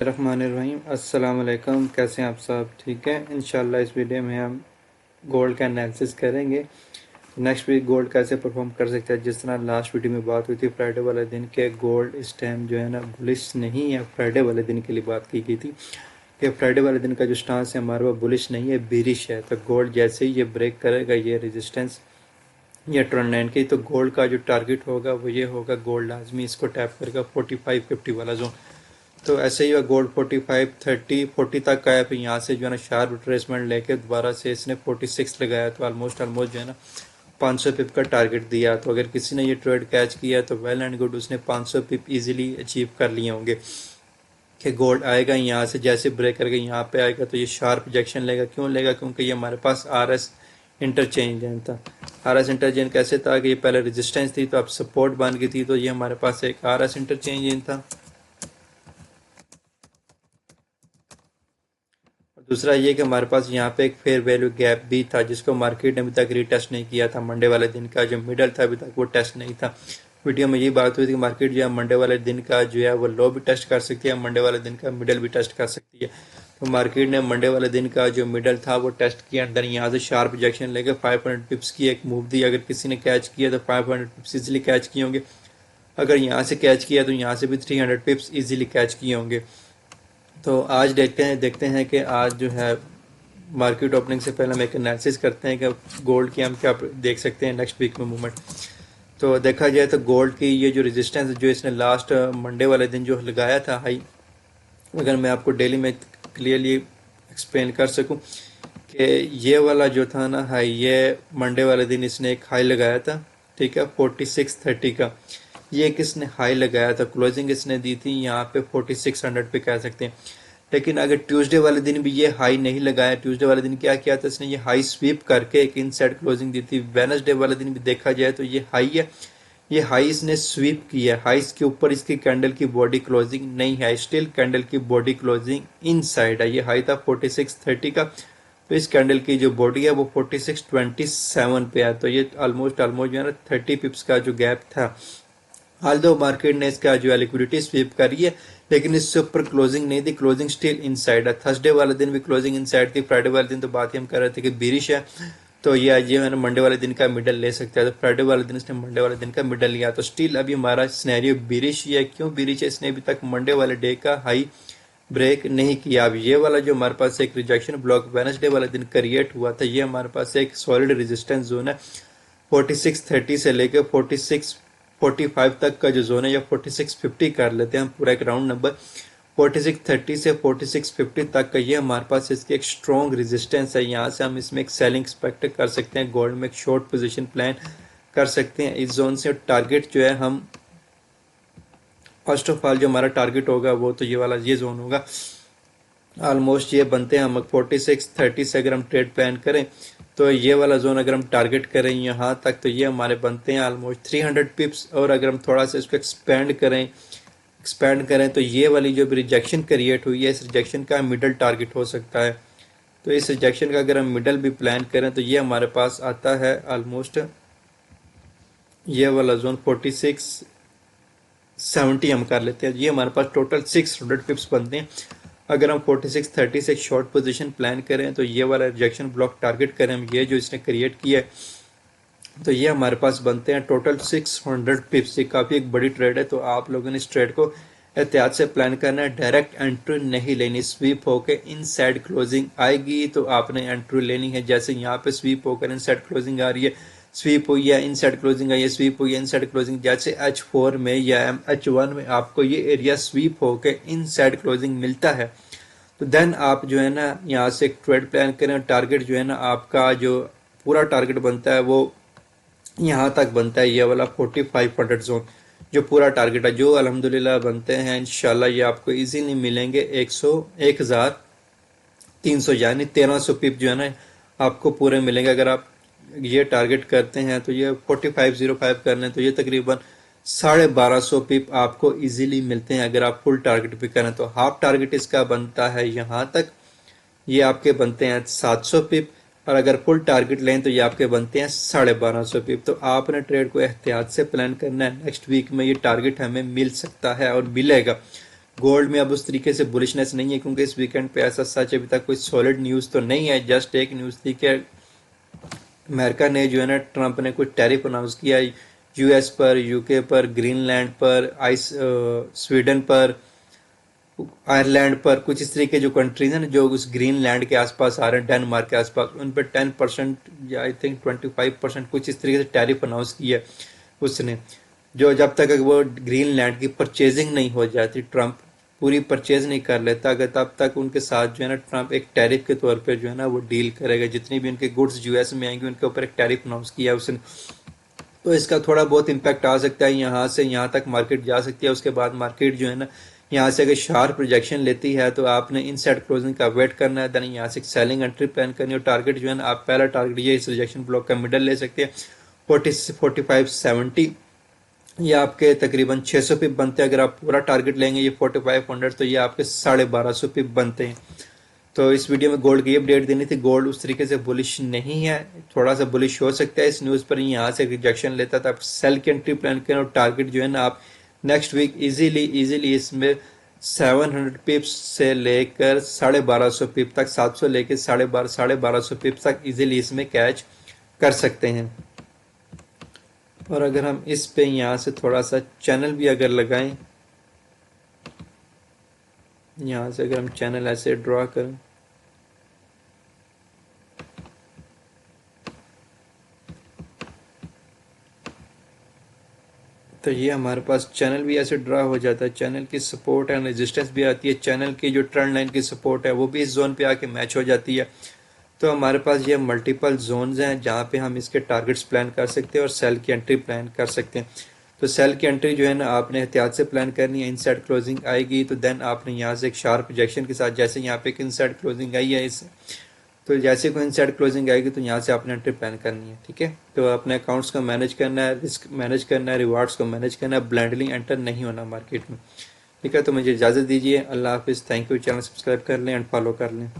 रहमानिर्रहीम। अस्सलाम वालेकुम। कैसे हैं आप सब? ठीक है। इंशाल्लाह इस वीडियो में हम गोल्ड का एनालिसिस करेंगे। नेक्स्ट वीक गोल्ड कैसे परफॉर्म कर सकता है। जिस तरह लास्ट वीडियो में बात हुई थी फ्राइडे वाले दिन के, गोल्ड इस टाइम जो है ना बुलिश नहीं है। फ्राइडे वाले दिन के लिए बात की गई थी कि फ्राइडे वाले दिन का जो स्टांस है हमारे पास बुलिश नहीं है, बेरिश है। तो गोल्ड जैसे ही ये ब्रेक करेगा ये रेजिस्टेंस या ट्रेंड लाइन की, तो गोल्ड का जो टारगेट होगा वो ये होगा, गोल्ड लाजमी इसको टैप करेगा 45-50 वाला जोन। तो ऐसे ही गोल्ड 45-30-40 तक आया, फिर यहाँ से जो है ना शार्प रिट्रेसमेंट लेके दोबारा से इसने 46 लगाया। तो ऑलमोस्ट जो है ना 500 पिप का टारगेट दिया। तो अगर किसी ने ये ट्रेड कैच किया तो वेल एंड गुड, उसने 500 पिप इजीली अचीव कर लिए होंगे कि गोल्ड आएगा यहाँ से, जैसे ब्रेक करके यहाँ पे आएगा तो ये शार्प रिजेक्शन लेगा। क्यों लेगा? क्योंकि ये हमारे पास आर एस इंटरचेंज था। आर एस इंटरचेंज कैसे था कि ये पहले रेजिस्टेंस थी तो अब सपोर्ट बन गई थी। तो ये हमारे पास एक आर एस इंटरचेंज था। दूसरा ये कि हमारे पास यहाँ पे एक फेयर वैल्यू गैप भी था जिसको मार्केट ने अभी तक रीटेस्ट नहीं किया था। मंडे वाले दिन का जो मिडल था अभी तक वो टेस्ट नहीं था। वीडियो में ये बात हुई थी कि मार्केट जो है मंडे वाले दिन का जो है वो लो भी टेस्ट कर सकती है, मंडे वाले दिन का मिडल भी टेस्ट कर सकती है। तो मार्केट ने मंडे वाले दिन का जो मिडल था वो टेस्ट किया, देन यहाँ से शार्प रिजेक्शन लेकर 500 पिप्स की एक मूव दी। अगर किसी ने कैच किया तो 500 पिप्स इजिली कैच किए होंगे। अगर यहाँ से कैच किया तो यहाँ से भी 300 पिप्स इजीली कैच किए होंगे। तो आज देखते हैं कि आज जो है मार्केट ओपनिंग से पहले हम एक एनालिसिस करते हैं कि गोल्ड की हम क्या देख सकते हैं नेक्स्ट वीक में मूवमेंट। तो देखा जाए तो गोल्ड की ये जो रेजिस्टेंस जो इसने लास्ट मंडे वाले दिन जो लगाया था हाई, अगर मैं आपको डेली में क्लियरली एक्सप्लेन कर सकूं कि ये वाला जो था ना हाई, ये मंडे वाले दिन इसने एक हाई लगाया था, ठीक है, 4630 का। ये किसने हाई लगाया था, क्लोजिंग इसने दी थी यहाँ पे 4600 पे कह सकते हैं। लेकिन अगर ट्यूसडे वाले दिन भी ये हाई नहीं लगाया, ट्यूसडे वाले दिन क्या किया था इसने, ये हाई स्वीप करके एक इनसाइड क्लोजिंग दी थी। वेडनेसडे वाले दिन भी देखा जाए तो ये हाई है, ये हाई इसने स्वीप किया। हाइस के ऊपर इसकी कैंडल की बॉडी क्लोजिंग नहीं है, स्टिल कैंडल की बॉडी क्लोजिंग इनसाइड है। ये हाई था 4630 का, तो इस कैंडल की जो बॉडी है वो 4627 पे है। तो ये ऑलमोस्ट जो है ना 30 पिप्स का जो गैप था। हाल दो मार्केट ने इसका जो है लिक्विडिटी स्वीप करी है, लेकिन इससे ऊपर क्लोजिंग नहीं थी, क्लोजिंग स्टिल इनसाइड है। थर्सडे वाले दिन भी क्लोजिंग इनसाइड थी। फ्राइडे वाले दिन तो बात ही हम कर रहे थे कि बेरिश है, तो ये आज जो है ना मंडे वाले दिन का मिडल ले सकता है। तो फ्राइडे वाले दिन इसने मंडे वाले दिन का मिडल लिया, तो स्टिल अभी हमारा सिनेरियो बेरिश ही है। क्यों बेरिश है? इसने अभी तक मंडे वाले डे का हाई ब्रेक नहीं किया। अब ये वाला जो हमारे पास एक रिजेक्शन ब्लॉक वेडनेसडे वाले दिन क्रिएट हुआ था, ये हमारे पास एक सॉलिड रेजिस्टेंस जोन है 4630 से लेकर 4645 तक का जो जोन है, या 4650 कर लेते हैं हम पूरा एक राउंड नंबर। 4630 से 4650 तक का ये हमारे पास इसकी एक स्ट्रॉन्ग रेजिस्टेंस है। यहाँ से हम इसमें एक सेलिंग एक्सपेक्ट कर सकते हैं, गोल्ड में एक शॉर्ट पोजीशन प्लान कर सकते हैं इस जोन से। टारगेट जो है हम फर्स्ट ऑफ ऑल जो हमारा टारगेट होगा वो तो ये वाला ये जोन होगा। ऑलमोस्ट ये बनते हैं हम 4630 से अगर हम ट्रेड प्लान करें तो ये वाला जोन अगर हम टारगेट करें यहाँ तक, तो ये हमारे बनते हैं ऑलमोस्ट 300 पिप्स। और अगर हम थोड़ा सा इसको एक्सपेंड करें तो ये वाली जो भी रिजेक्शन क्रिएट हुई है, इस रिजेक्शन का मिडल टारगेट हो सकता है। तो इस रिजेक्शन का अगर हम मिडल भी प्लान करें तो ये हमारे पास आता है ऑलमोस्ट ये वाला जोन 4670 हम कर लेते हैं। ये हमारे पास टोटल 600 पिप्स बनते हैं। अगर हम 4630 से एक शॉर्ट पोजीशन प्लान करें तो ये वाला रिजेक्शन ब्लॉक टारगेट करें हम, ये जो इसने क्रिएट किया है, तो ये हमारे पास बनते हैं टोटल 600 पिप्स। ये काफ़ी एक बड़ी ट्रेड है, तो आप लोगों ने इस ट्रेड को एहतियात से प्लान करना है। डायरेक्ट एंट्री नहीं लेनी, स्वीप होकर इनसाइड क्लोजिंग आएगी तो आपने एंट्री लेनी है। जैसे यहाँ पे स्वीप होकर इनसाइड क्लोजिंग आ रही है, स्वीप हुई है इनसाइड क्लोजिंग आई है, स्वीप हुई है इनसाइड क्लोजिंग। जैसे H4 में या H1 में आपको ये एरिया स्वीप होकर इनसाइड क्लोजिंग मिलता है, तो देन आप जो है ना यहाँ से एक ट्रेड प्लान करें। टारगेट जो है ना आपका जो पूरा टारगेट बनता है वो यहाँ तक बनता है, ये वाला 4500 जोन जो पूरा टारगेट है, जो अल्हम्दुलिल्लाह बनते हैं इंशाल्लाह ये आपको इजीली मिलेंगे 1300 यानी 1300 पिप जो है ना आपको पूरे मिलेंगे। अगर आप ये टारगेट करते हैं तो ये 4505 कर लें तो ये तकरीबन 1250 पिप आपको इजीली मिलते हैं। अगर आप फुल टारगेट भी करें तो हाफ टारगेट इसका बनता है यहाँ तक, ये आपके बनते हैं 700 पिप। और अगर फुल टारगेट लें तो ये आपके बनते हैं 1250 पिप। तो आपने ट्रेड को एहतियात से प्लान करना है। नेक्स्ट वीक में ये टारगेट हमें मिल सकता है और मिलेगा। गोल्ड में अब उस तरीके से बुलिशनेस नहीं है, क्योंकि इस वीकेंड पे ऐसा सच अभी तक कोई सॉलिड न्यूज़ तो नहीं है। जस्ट एक न्यूज़ थी कि अमेरिका ने जो है ना, ट्रंप ने कुछ टैरिफ अनाउंस किया यूएस पर, यूके पर, ग्रीनलैंड पर, स्वीडन पर, आयरलैंड पर, कुछ इस तरीके जो कंट्रीज हैं ना जो उस ग्रीनलैंड के आसपास आ रहे हैं, डेनमार्क के आसपास, उन पर 10% या आई थिंक 25% कुछ इस तरीके से टैरिफ अनाउंस किया उसने। जो जब तक वो ग्रीनलैंड की परचेजिंग नहीं हो जाती, ट्रंप पूरी परचेज नहीं कर लेता, अगर तब तक उनके साथ जो है ना ट्रंप एक टैरिफ के तौर पे जो है ना वो डील करेगा। जितनी भी उनके गुड्स यूएस में आएंगे उनके ऊपर एक टैरिफ अनाउंस किया उसने। तो इसका थोड़ा बहुत इम्पैक्ट आ सकता है, यहाँ से यहाँ तक मार्केट जा सकती है। उसके बाद मार्केट जो है ना यहाँ से अगर शार्प प्रोजेक्शन लेती है तो आपने इनसाइड क्लोजिंग का वेट करना है, देन यहाँ से सेलिंग एंट्री प्लान करनी है। और टारगेट जो है ना, आप पहला टारगेट ये इस रिजेक्शन ब्लॉक का मिडल ले सकते हैं 45-70, ये आपके तकरीबन 600 पिप बनते हैं। अगर आप पूरा टारगेट लेंगे ये 4500, तो ये आपके 1250 पिप बनते हैं। तो इस वीडियो में गोल्ड की अपडेट देनी थी। गोल्ड उस तरीके से बुलिश नहीं है, थोड़ा सा बुलिश हो सकता है इस न्यूज़ पर। यहाँ से रिजेक्शन लेता था, आप सेल की एंट्री प्लान करें। और टारगेट जो है ना, आप नेक्स्ट वीक इजीली इसमें 700 पिप्स से लेकर 1250 पिप तक, 700 लेकर 1250 पिप तक इजीली इसमें कैच कर सकते हैं। और अगर हम इस पे यहाँ से थोड़ा सा चैनल भी अगर लगाएं, यहाँ से अगर हम चैनल ऐसे ड्रॉ करें, तो ये हमारे पास चैनल भी ऐसे ड्रा हो जाता है। चैनल की सपोर्ट एंड रेजिस्टेंस भी आती है, चैनल की जो ट्रेंड लाइन की सपोर्ट है वो भी इस जोन पे आके मैच हो जाती है। तो हमारे पास ये मल्टीपल जोन्स हैं जहाँ पे हम इसके टारगेट्स प्लान कर सकते हैं और सेल की एंट्री प्लान कर सकते हैं। तो सेल की एंट्री जो है ना, आपने एहतियात से प्लान करनी है। इनसाइड क्लोजिंग आएगी तो देन आपने यहाँ से एक शार्प प्रोजेक्शन के साथ, जैसे यहाँ पे एक इनसाइड क्लोजिंग आई है इस, तो जैसे कोई इनसाइड क्लोजिंग आएगी तो यहाँ से आपने एंट्री प्लान करनी है। ठीक है, तो अपने अकाउंट्स को मैनेज करना है, रिस्क मैनेज करना है, रिवार्ड्स को मैनेज करना है, ब्लाइंडली एंटर नहीं होना मार्केट में। ठीक है, तो मुझे इजाज़त दीजिए। अल्लाह हाफिज़, थैंक यू। चैनल सब्सक्राइब कर लें एंड फॉलो कर लें।